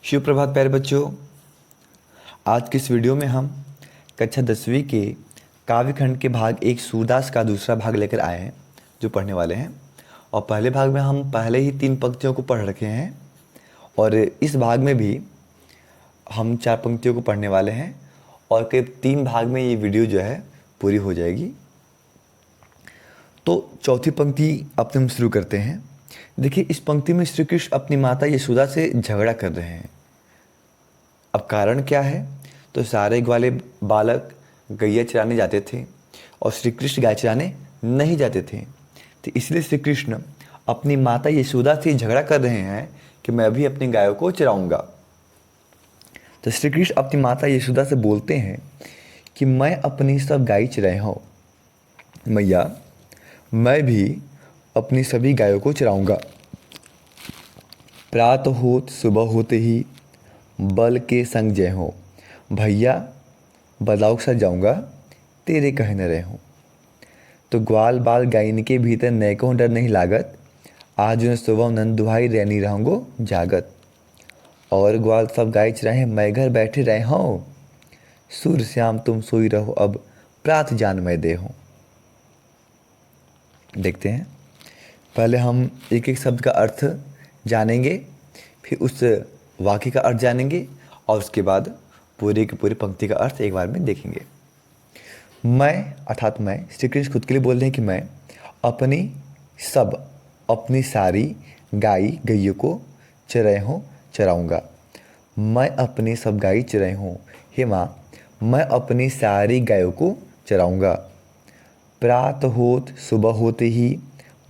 शिव प्रभात प्यारे बच्चों, आज की इस वीडियो में हम कक्षा 10वीं के काव्य खंड के भाग एक सूरदास का दूसरा भाग लेकर आए हैं जो पढ़ने वाले हैं। और पहले भाग में हम पहले ही 3 पंक्तियों को पढ़ रखे हैं और इस भाग में भी हम 4 पंक्तियों को पढ़ने वाले हैं और करीब 3 भाग में ये वीडियो जो है पूरी हो जाएगी। तो चौथी पंक्ति अपने हम शुरू करते हैं। देखिए, इस पंक्ति में श्री कृष्ण अपनी माता यशोदा से झगड़ा कर रहे हैं। अब कारण क्या है? तो सारे ग्वाले बालक गैया चराने जाते थे और श्री कृष्ण गाय चराने नहीं जाते थे। तो इसलिए श्री कृष्ण अपनी माता यशोदा से झगड़ा कर रहे हैं कि मैं भी अपनी गायों को चराऊंगा। तो श्री कृष्ण अपनी माता यशोदा से बोलते हैं कि मैं अपनी सब गाय चराए हूँ, मैया मैं भी अपनी सभी गायों को चराऊंगा। प्रातः होत सुबह होते ही बल के संग जय हो, भैया बदाऊ सा जाऊंगा तेरे कहे न रहे हो। तो ग्वाल बाल गायन के भीतर नैको डर नहीं लागत, आज न सुबह नंद दुहाई रहनी रहूंगो जागत। और ग्वाल सब गाय चराहे मैं घर बैठे रहे हो, सूर्य श्याम तुम सोई रहो अब प्रात जान मैं दे हो। देखते हैं, पहले हम एक एक शब्द का अर्थ जानेंगे, फिर उस वाक्य का अर्थ जानेंगे और उसके बाद पूरी की पूरी पंक्ति का अर्थ एक बार में देखेंगे। मैं अर्थात मैं, श्री कृष्ण खुद के लिए बोल रहे हैं कि मैं अपनी सारी गैयों को चराऊंगा। मैं अपनी सब गाय चराई हूँ, हे माँ मैं अपनी सारी गायों को चराऊंगा। प्रातः होत सुबह होते ही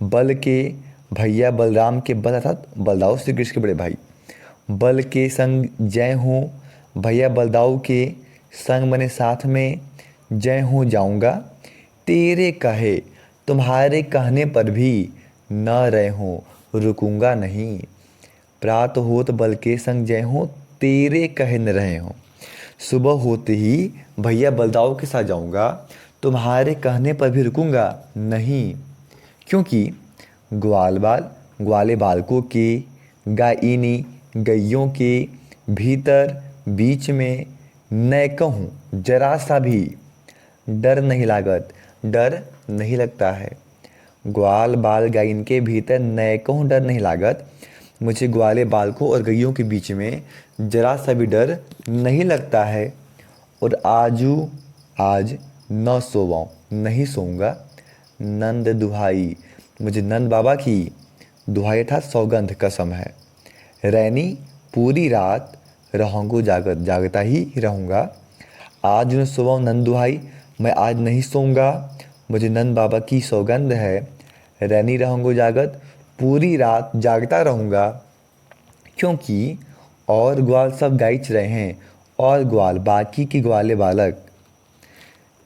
बल के भैया बलराम के बल अर्थात बलदाऊ श्री कृष्ण के बड़े भाई बल के संग जय हूँ, भैया बलदाऊ के संग मैंने साथ में जय हूँ जाऊँगा। तेरे कहे तुम्हारे कहने पर भी न रहे हूँ रुकूंगा नहीं। प्रातः होत बल के संग जय हूँ, तेरे कहे न रहे हूँ। सुबह होते ही भैया बलदाऊ के साथ जाऊँगा, तुम्हारे कहने पर भी रुकूंगा नहीं। क्योंकि ग्वाले बालकों के गायिनी गैयों के भीतर बीच में न कहूँ जरा सा भी डर नहीं लगता है। ग्वाल बाल गायन के भीतर न कहूँ डर नहीं लागत, मुझे ग्वाले बालकों और गैयों के बीच में जरा सा भी डर नहीं लगता है। और आज न सोवाऊँ नहीं सोऊंगा, नंद दुहाई मुझे नंद बाबा की दुहाई था सौगंध कसम है। रैनी पूरी रात रहूँगो जागता ही रहूँगा। आज न सुबह नंद दुहाई मैं आज नहीं सोऊंगा, मुझे नंद बाबा की सौगंध है। रैनी रहूँगो जागत पूरी रात जागता रहूँगा। क्योंकि और ग्वाल सब गाय चराए हैं और ग्वाल बाकी के ग्वाले बालक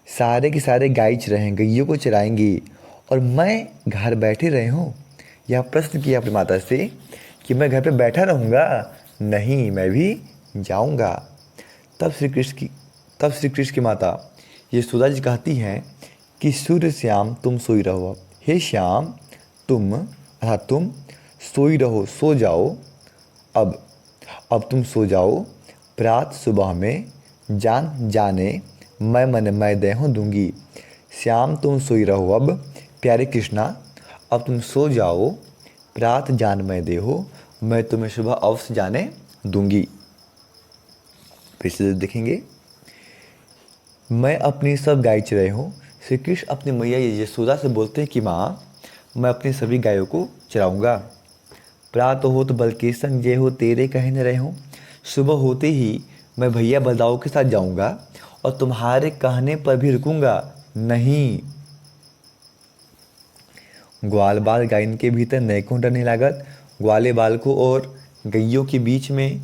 सारे के सारे गाय चराए हैं, गैयों को चराएंगे और मैं घर बैठे रहे हूँ। यह प्रश्न किया अपनी माता से कि मैं घर पे बैठा रहूँगा, नहीं मैं भी जाऊँगा। तब श्री कृष्ण की माता यशोदा जी कहती हैं कि सूर्य श्याम तुम सोई रहो, हे श्याम तुम सोई रहो, सो जाओ अब तुम सो जाओ। प्रात सुबह में जाने मैं देह दूंगी। श्याम तुम सोई रहो अब, प्यारे कृष्णा अब तुम सो जाओ, प्रात जान मैं देहो मैं तुम्हें सुबह अवश्य जाने दूंगी। फिर से देखेंगे, मैं अपनी सब गाय चराई हूँ। श्री कृष्ण अपनी मैया यशोदा से बोलते हैं कि माँ मैं अपनी सभी गायों को चराऊंगा। प्रात हो तो बल के संग जय हो, तेरे कहे न रहे हूँ। सुबह होते ही मैं भैया बलदाऊ के साथ जाऊंगा और तुम्हारे कहने पर भी रुकूंगा नहीं। ग्वाल बाल गायन के भीतर नैको डर नहीं लागत, ग्वाले बालकों और गैयों के बीच में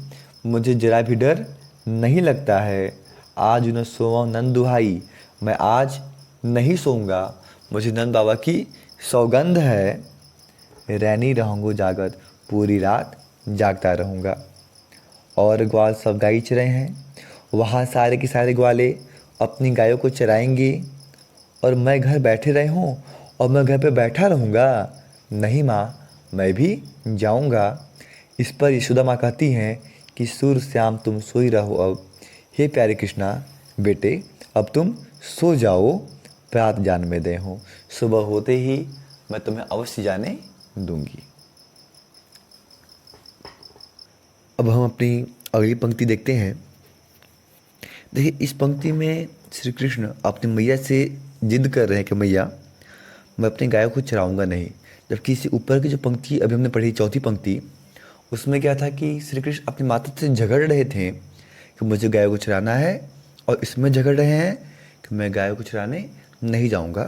मुझे जरा भी डर नहीं लगता है। आज न सोवा नंद दुहाई मैं आज नहीं सोऊंगा, मुझे नंद बाबा की सौगंध है। रैनी रहूँगो जागत पूरी रात जागता रहूँगा। और ग्वाल सब गाय चराए हैं, वहाँ सारे के सारे ग्वाले अपनी गायों को चराएंगे और मैं घर बैठे रहे हूँ और मैं घर पे बैठा रहूँगा, नहीं माँ मैं भी जाऊँगा। इस पर यशोदा माँ कहती हैं कि सूर श्याम तुम सोई रहो अब, हे प्यारे कृष्णा बेटे अब तुम सो जाओ, प्रात जान में दे हो, सुबह होते ही मैं तुम्हें अवश्य जाने दूंगी। अब हम अपनी अगली पंक्ति देखते हैं। देखिए इस पंक्ति में श्री कृष्ण अपनी मैया से जिद कर रहे हैं कि मैया मैं अपनी गायों को चराऊंगा नहीं। जबकि इससे ऊपर की जो पंक्ति अभी हमने पढ़ी, चौथी पंक्ति, उसमें क्या था कि श्री कृष्ण अपनी माता से झगड़ रहे थे कि मुझे गायों को चराना है, और इसमें झगड़ रहे हैं कि मैं गायों को चराने नहीं जाऊंगा।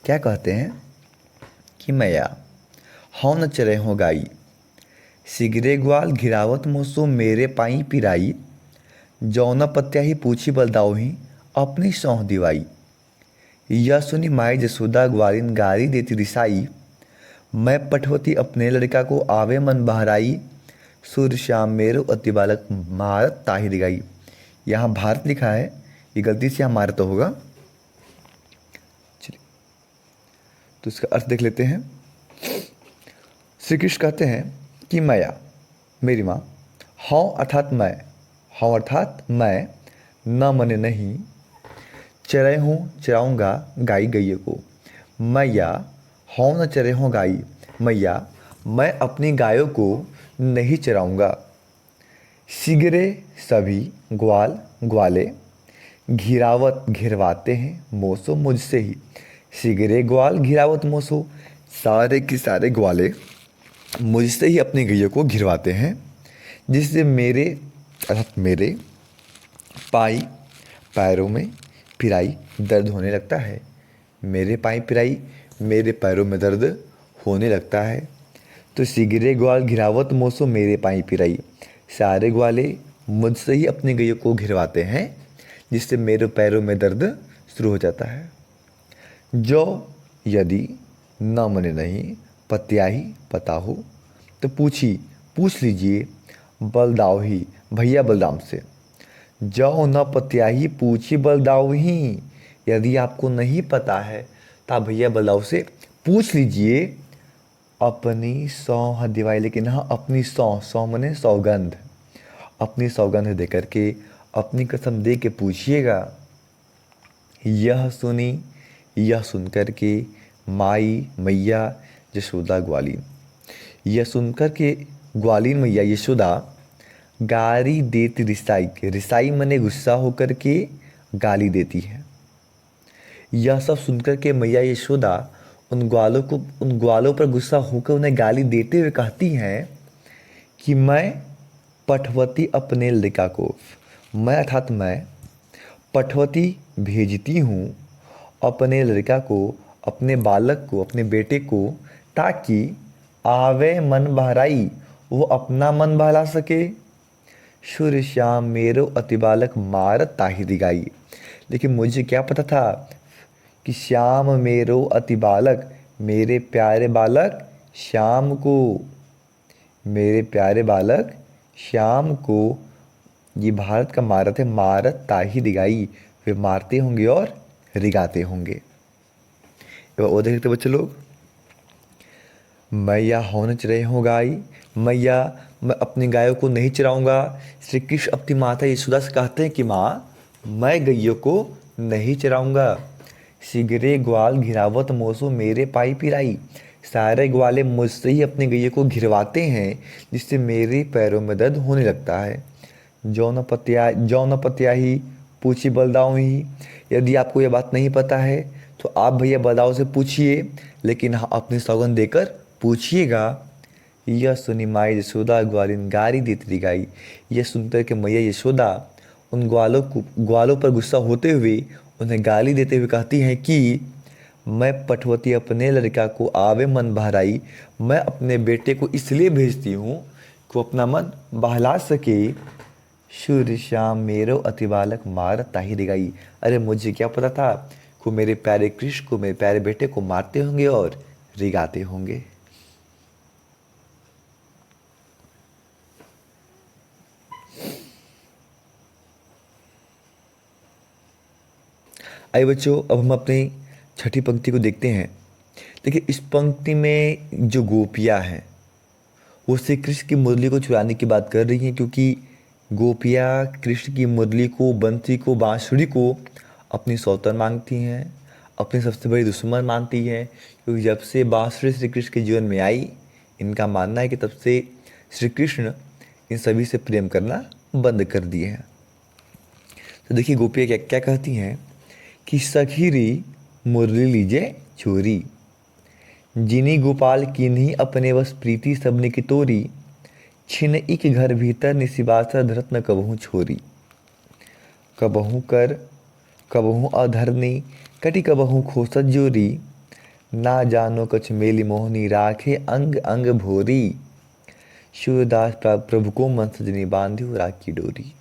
क्या कहते हैं कि मैया हौ न चरे हो गाई, सिगरे ग्वाल घिरावत मोसो मेरे पाई पिराई, जौना पत्या ही पूछी बलदाओ ही अपनी सौंह दिवाई। यह सुनी माई जसोदा ग्वालिन गारी देती रिसाई, मैं पठवती अपने लड़का को आवे मन बहराई, सूर्य श्याम मेरो अति बालक भारत ताहि दिगाई। यहाँ भारत लिखा है, ये गलती से यहाँ मारत होगा। चलिए तो इसका अर्थ देख लेते हैं। श्री कृष्ण कहते हैं कि मैया मेरी माँ, हौ अर्थात मैं, हौ अर्थात मैं, न मने नहीं, चरे हूँ चराऊँगा गाई गैये को, मैया हौ न चरे हों गाई, मैया मैं अपनी गायों को नहीं चराऊँगा। सिगरे सभी ग्वाल ग्वाले, घिरावत घिरवाते हैं मोसो मुझसे ही। सिगरे ग्वाल घिरावत मोसो, सारे के सारे ग्वाले मुझसे ही अपनी गैया को घिरवाते हैं, जिससे मेरे अर्थात मेरे पाई पैरों में पिराई दर्द होने लगता है। मेरे पाई पिराई, मेरे पैरों में दर्द होने लगता है। तो सिगरे ग्वाल घिरावत मोसो मेरे पाई पिराई, सारे ग्वाले मुझसे ही अपनी गैया को घिरवाते हैं, जिससे मेरे पैरों में दर्द शुरू हो जाता है। जो यदि न मने नहीं पत्याही पता हो तो पूछ लीजिए बलदाव ही भैया बलदाम से। जो न पत्याही पूछी बलदाव ही, यदि आपको नहीं पता है तो आप भैया बलदाव से पूछ लीजिए। अपनी सौंह दिवाई, लेकिन हाँ अपनी सौंह मने सौगंध, अपनी सौगंध दे करके अपनी कसम दे के पूछिएगा। यह सुन कर के माई मैया यशोदा ग्वालिन, यह सुनकर के ग्वालिन मैया यशोदा गाली देती रिसाई, रिसाई मने गुस्सा होकर के गाली देती है। यह सब सुनकर के मैया यशोदा उन ग्वालों पर गुस्सा होकर उन्हें गाली देते हुए कहती हैं कि मैं पठवती अपने लड़का को, मैं अर्थात मैं पठवती भेजती हूँ अपने लड़का को, अपने बालक को, अपने बेटे को, ताकि आवे मन बहराई, वो अपना मन बहला सके। सूर्य श्याम मेरो अति बालक मारत ताहि दिगाई। लेकिन मुझे क्या पता था कि श्याम मेरो अति बालक, मेरे प्यारे बालक श्याम को, मेरे प्यारे बालक श्याम को ये भारत का मारत है, मारत ताहि दिगाई, वे मारते होंगे और रिगाते होंगे। वो देखते बच्चे लोग, मैया हौ न चरे हो गाई, मैया मैं अपनी गायों को नहीं चराऊंगा। श्री कृष्ण अपनी माता यशोदा से कहते हैं कि माँ मैं गैयों को नहीं चराऊंगा। सिगरे ग्वाल घिरावत मोसो मेरे पाई पिराई, सारे ग्वाले मुझसे ही अपनी गैया को घिरवाते हैं, जिससे मेरे पैरों में दर्द होने लगता है। जौ न पत्या ही पूछी बलदाऊ ही। यदि आपको यह बात नहीं पता है तो आप भैया बलदाऊ से पूछिए, लेकिन हाँ अपनी सौगंध देकर पूछिएगा। यह सुनी माई यशोदा ग्वालिन गारी देती दिगाई, यह सुनकर के मैया यशोदा उन ग्वालों पर गुस्सा होते हुए उन्हें गाली देते हुए कहती हैं कि मैं पठवती अपने लड़का को आवे मन बहराई, मैं अपने बेटे को इसलिए भेजती हूँ कि वो अपना मन बहला सके। सूर्य श्याम मेरो अति बालक मार ताहि दिगाई। अरे मुझे क्या पता था कि मेरे प्यारे कृष्ण को, मेरे प्यारे बेटे को मारते होंगे और रिगाते होंगे। आइए बच्चों, अब हम अपनी छठी पंक्ति को देखते हैं। देखिए इस पंक्ति में जो गोपियाँ हैं वो श्री कृष्ण की मुरली को चुराने की बात कर रही हैं, क्योंकि गोपियाँ कृष्ण की मुरली को, बंसी को, बांसुरी को अपनी सौतन मांगती हैं, अपनी सबसे बड़ी दुश्मन मानती हैं, क्योंकि जब से बांसुरी श्री कृष्ण के जीवन में आई, इनका मानना है कि तब से श्री कृष्ण इन सभी से प्रेम करना बंद कर दिए हैं। तो देखिए गोपियाँ क्या क्या कहती हैं कि सखी री मुरली लीजे छोरी, जिनी गोपाल किन्हीं अपने बस प्रीति सबने की तोरी, छिन इक घर भीतर निशिबासा धरत न कबहू छोरी। कबहू कर कबहू अधरनी कटी कबहू खोसत जोरी, ना जानो कछ मेली मोहनी राखे अंग अंग भोरी, सूरदास प्रभु को मन सजनी बांधी राखी डोरी।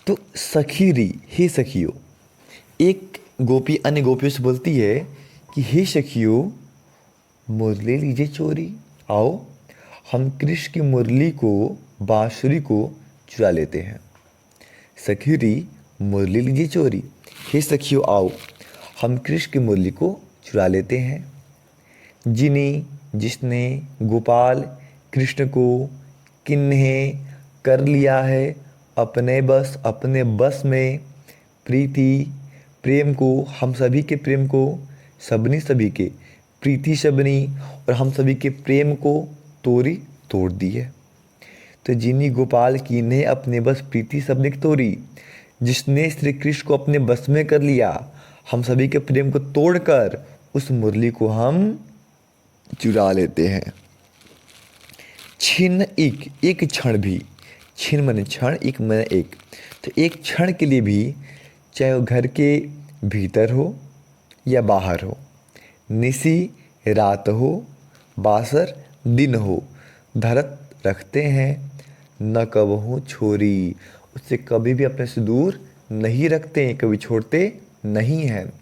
तो सखी री, हे सखियों, एक गोपी अन्य गोपियों से बोलती है कि हे सखियों, मुरली लीजिए चोरी, आओ हम कृष्ण की मुरली को, बांसुरी को चुरा लेते हैं। सखी री मुरली लीजिए चोरी, हे सखियों आओ हम कृष्ण की मुरली को चुरा लेते हैं। जिसने गोपाल कृष्ण को किन्हे कर लिया है अपने बस में, प्रीति प्रेम को, हम सभी के प्रेम को, सबनी सभी के प्रीति सबनी और हम सभी के प्रेम को तोड़ दी है। तो जिनी गोपाल कीन्हे अपने बस प्रीति सबने तोड़ी, जिसने श्री कृष्ण को अपने बस में कर लिया, हम सभी के प्रेम को तोड़कर उस मुरली को हम चुरा लेते हैं। छिन एक क्षण भी, छिन मने क्षण, एक मने एक, तो एक क्षण के लिए भी, चाहे वो घर के भीतर हो या बाहर हो, निसी रात हो, बासर दिन हो, धरत रखते हैं न कबहू छोरी, उससे कभी भी अपने से दूर नहीं रखते हैं, कभी छोड़ते नहीं हैं।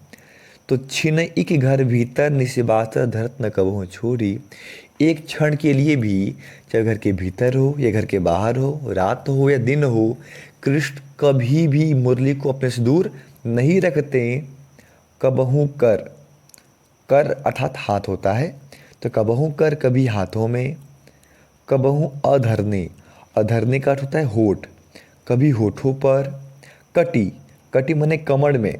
तो छिन इक घर भीतर निशिबासर धरत न कबहू छोरी, एक क्षण के लिए भी, चाहे घर के भीतर हो या घर के बाहर हो, रात हो या दिन हो, कृष्ण कभी भी मुरली को अपने से दूर नहीं रखते। कबहू कर अर्थात हाथ होता है, तो कबहू कर कभी हाथों में, कबहू अधरने का अर्थ होता है होठ, कभी होठों पर, कटी मने कमर में,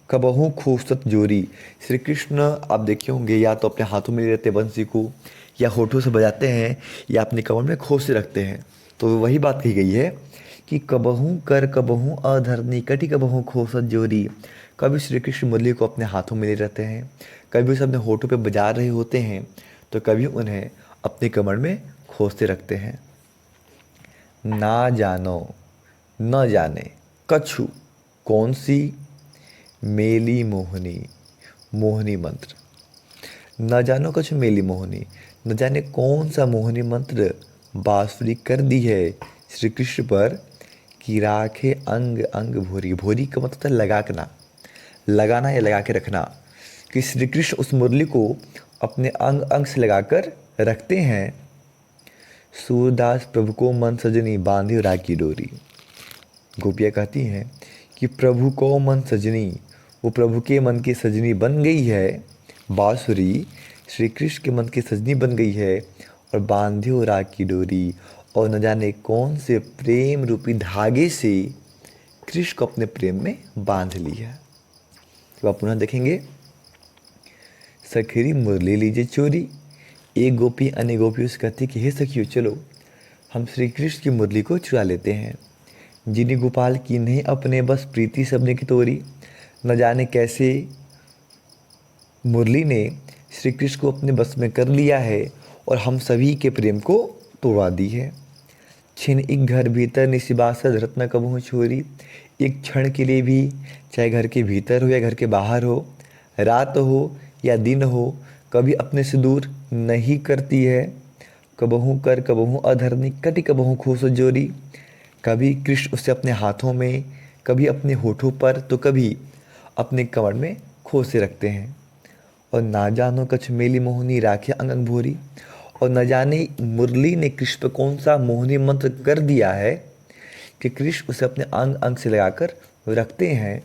कबहू खोसत जोरी। श्री कृष्ण आप देखे होंगे या तो अपने हाथों में ले लेते बंसी को, या होठों से बजाते हैं, या अपने कमर में खोसे रखते हैं। तो वही बात कही गई है कि कबहू कर कबहू अधरनी कटी कबहू खोसत जोरी। कभी श्री कृष्ण मुरली को अपने हाथों में ले रहते हैं, कभी उसे अपने होठों पे बजा रहे होते हैं, तो कभी उन्हें अपने कमर में खोसते रखते हैं। ना जानो न जाने कछु कौन सी मेली मोहनी मंत्र, न जानो कछु मेली मोहनी, न जाने कौन सा मोहनी मंत्र बांसुरी कर दी है श्री कृष्ण पर कि राखे अंग अंग भोरी। भोरी का मतलब था लगाना या लगा के रखना, कि श्री कृष्ण उस मुरली को अपने अंग अंग से लगाकर रखते हैं। सूरदास प्रभु को मन सजनी बांधी राखी डोरी। गोपियाँ कहती हैं कि प्रभु को मन सजनी, वो प्रभु के मन की सजनी बन गई है, बांसुरी श्री कृष्ण के मन की सजनी बन गई है, और बांधियो राखी डोरी, और न जाने कौन से प्रेम रूपी धागे से कृष्ण को अपने प्रेम में बांध ली है। तो आप पुनः देखेंगे, सखीरी मुरली लीजिए चोरी, एक गोपी अन्य गोपियों से कहती कि हे सखियों चलो हम श्री कृष्ण की मुरली को चुरा लेते हैं। जिन्हीं गोपाल की नहीं अपने बस प्रीति सबने की तोरी, न जाने कैसे मुरली ने श्री कृष्ण को अपने बस में कर लिया है और हम सभी के प्रेम को तोड़ा दी है। छिन एक घर भीतर निशिबासा धरत न कबहू छोरी, एक क्षण के लिए भी, चाहे घर के भीतर हो या घर के बाहर हो, रात हो या दिन हो, कभी अपने से दूर नहीं करती है। कबहू कर कबहू अधरनी कटी कबहू खोस जोरी, कभी कृष्ण उसे अपने हाथों में, कभी अपने होठों पर, तो कभी अपने कमर में खोसे रखते हैं। और ना जानो कछ मेली मोहनी राखे अंग अंग भोरी, और न जाने मुरली ने कृष्ण पर कौन सा मोहनी मंत्र कर दिया है कि कृष्ण उसे अपने अंग अंग से लगाकर रखते हैं।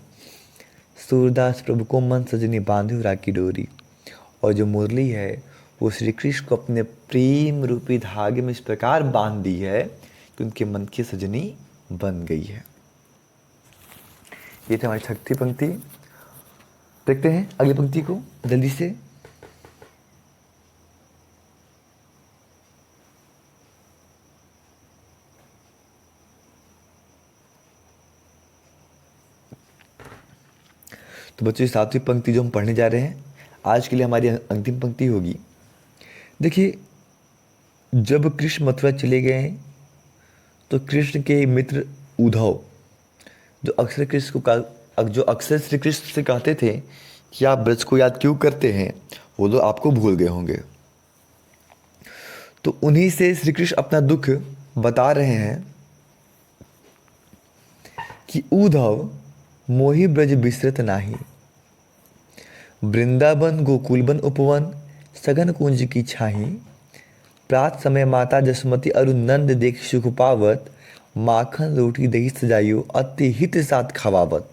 सूरदास प्रभु को मन सजनी बांधे राखी डोरी, और जो मुरली है वो श्री कृष्ण को अपने प्रेम रूपी धागे में इस प्रकार बांध दी है कि उनके मन की सजनी बन गई है। ये थी हमारी छठी पंक्ति। देखते हैं अगली पंक्ति को जल्दी से। तो बच्चों, सातवीं पंक्ति जो हम पढ़ने जा रहे हैं आज के लिए हमारी अंतिम पंक्ति होगी। देखिए, जब कृष्ण मथुरा चले गए तो कृष्ण के मित्र उद्धव जो अक्सर श्री कृष्ण से कहते थे कि आप ब्रज को याद क्यों करते हैं, वो लोग आपको भूल गए होंगे। तो उन्हीं से श्री कृष्ण अपना दुख बता रहे हैं कि उद्धव मोहि ब्रज बिसरत नाही, वृंदावन गोकुलबन उपवन सघन कुंज की छाही, प्रात समय माता जसमती अरु नंद देख सुख पावत, माखन रोटी दही सजाइयो अति हित साथ खवावत,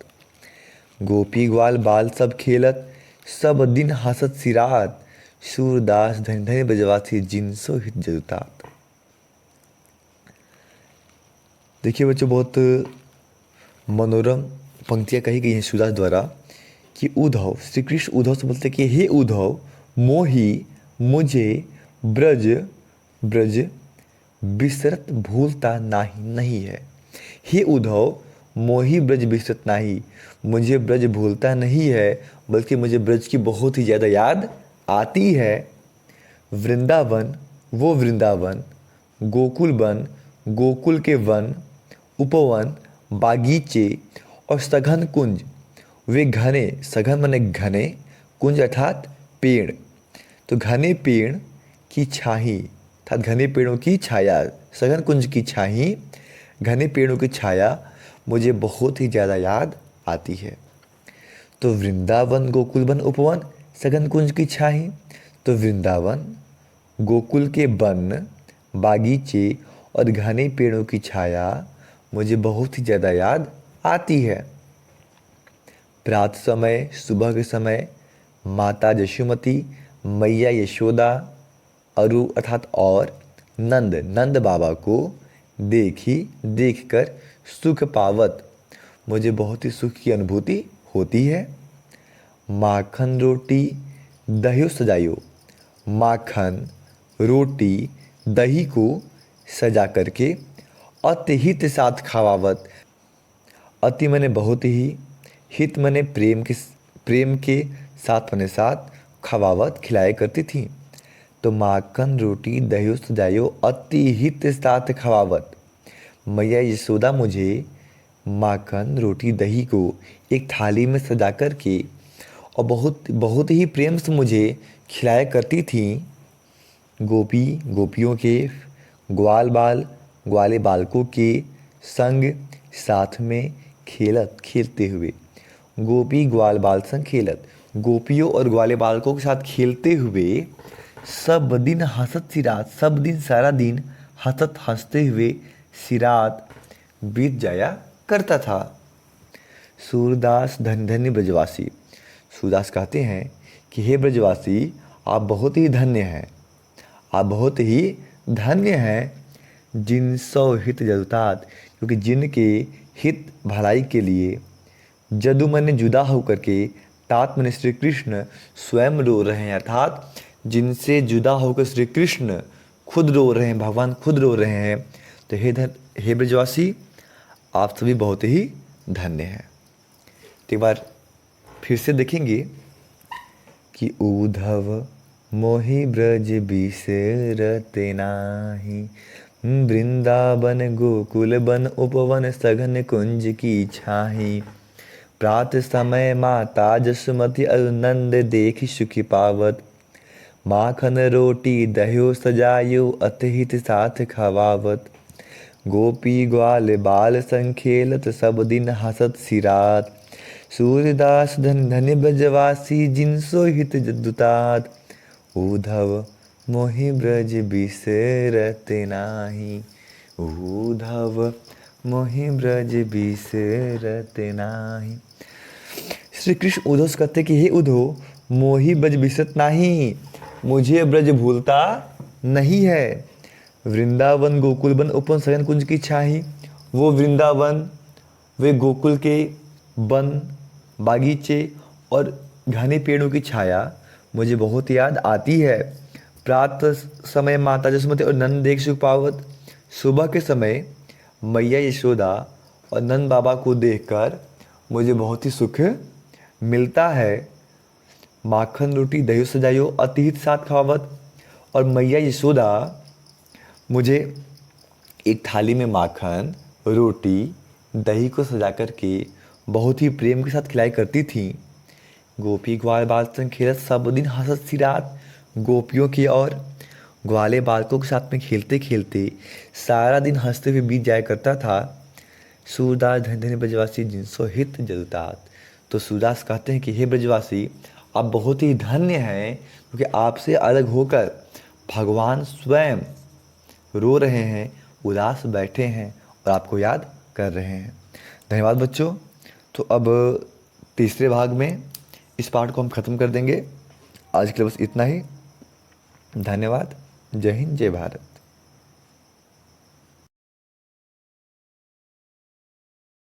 गोपी ग्वाल बाल सब खेलत सब दिन हंसत सिरात, सूरदास धन धन बजवासी जिनसो हित जरुतात। देखिए बच्चों, बहुत मनोरम पंक्तियाँ कही गई हैं सूरदास द्वारा कि उद्धव, श्री कृष्ण उद्धव से बोलते कि हे उद्धव, मोहि मुझे ब्रज बिसरत भूलता नहीं है। हे उद्धव, मोहि ब्रज बिसरत नहीं, मुझे ब्रज भूलता नहीं है, बल्कि मुझे ब्रज की बहुत ही ज़्यादा याद आती है। वृंदावन, वो वृंदावन, गोकुल वन, गोकुल के वन, उपवन, बागीचे और सघन कुंज, वे घने, सघन माने घने, कुंज अर्थात पेड़, तो घने पेड़ की छाही अर्थात घने पेड़ों की छाया, सघन कुंज की छाही, घने पेड़ों की छाया मुझे बहुत ही ज़्यादा याद आती है। तो वृंदावन गोकुल वन उपवन सघन कुंज की छाही, तो वृंदावन, गोकुल के वन, बागीचे और घने पेड़ों की छाया मुझे बहुत ही ज़्यादा याद आती है। प्रात समय, सुबह के समय माता जशुमती, मैया यशोदा, अरु अर्थात और नंद बाबा को देखकर सुख पावत, मुझे बहुत ही सुख की अनुभूति होती है। माखन रोटी दही सजाइयो, माखन रोटी दही को सजा करके अति हित साथ खवावत, अति मने बहुत ही, हित मने प्रेम के साथ मने साथ खवावत खिलाया करती थी। तो माखन रोटी दही सजाइयो अति हित साथ खवावत, मैया यशोदा मुझे माखन रोटी दही को एक थाली में सजा कर के और बहुत ही प्रेम से मुझे खिलाया करती थी। गोपियों के, ग्वाले बालकों के संग साथ में खेलते हुए, गोपी ग्वाल बाल संग खेलत, गोपियों और ग्वाले बालकों के साथ खेलते हुए सब दिन हंसत सिरात, सब दिन सारा दिन हंसते हुए सिरात बीत जाया करता था। सूरदास धन्य ब्रजवासी, सूरदास कहते हैं कि हे ब्रजवासी, आप बहुत ही धन्य हैं, आप बहुत ही धन्य हैं, जिनसो हित जरुतात, क्योंकि जिनके हित भलाई के लिए जदु मने जुदा होकर के, तात मने श्री कृष्ण स्वयं रो रहे हैं, अर्थात जिनसे जुदा होकर श्री कृष्ण खुद रो रहे हैं, भगवान खुद रो रहे हैं। तो हे ब्रजवासी, आप सभी बहुत ही धन्य हैं। तो एक बार फिर से देखेंगे कि उद्धव मोहि ब्रज बिसरते नाही, वृंदावन गोकुल बन उपवन सघन कुंज की छाही, प्रात समय माता जसुमती अरु नंद देखि सुखी पावत, माखन रोटी दह्यो सजायो अति हित साथ खवावत, गोपी ग्वाल बाल संग खेलत सब दिन हंसत सिरात, सूरदास धन्य ब्रजवासी जिनसो हित जदुतात, उद्धव मोहि ब्रज बिसरते नाही, उद्धव मोहि ब्रज बिसरते नाही। श्री कृष्ण उद्धव से कहते कि हे उद्धव, मोहि ब्रज बिसरत नाही, मुझे ब्रज भूलता नहीं है। वृंदावन गोकुल बन उपवन सघन कुंज की छाही। वो वृंदावन, वे गोकुल के वन, बागीचे और घने पेड़ों की छाया मुझे बहुत याद आती है। प्रातः समय माता जसोमती और नंद देख सुख पावत। सुबह के समय मैया यशोदा और नंद बाबा को देखकर मुझे बहुत ही सुख मिलता है। माखन रोटी दही सजाइयो अतिहित साथ खावत। और मैया यशोदा मुझे एक थाली में माखन, रोटी, दही को सजा कर के बहुत ही प्रेम के साथ खिलाई करती थी। गोपी ग्वाल बाल संग खेलत सब दिन हंसत सी रात। गोपियों की और ग्वाले बालकों के साथ में खेलते खेलते सारा दिन हंसते हुए बीत जाया करता था। सूरदास धन्य धन्य ब्रजवासी जिनसो हित जलतात। तो सूरदास कहते हैं कि हे ब्रजवासी, आप बहुत ही धन्य हैं, क्योंकि आपसे अलग होकर भगवान स्वयं रो रहे हैं, उदास बैठे हैं और आपको याद कर रहे हैं। धन्यवाद बच्चों। तो अब तीसरे भाग में इस पाठ को हम ख़त्म कर देंगे। आज के लिए बस इतना ही। धन्यवाद। जय हिंद, जय भारत।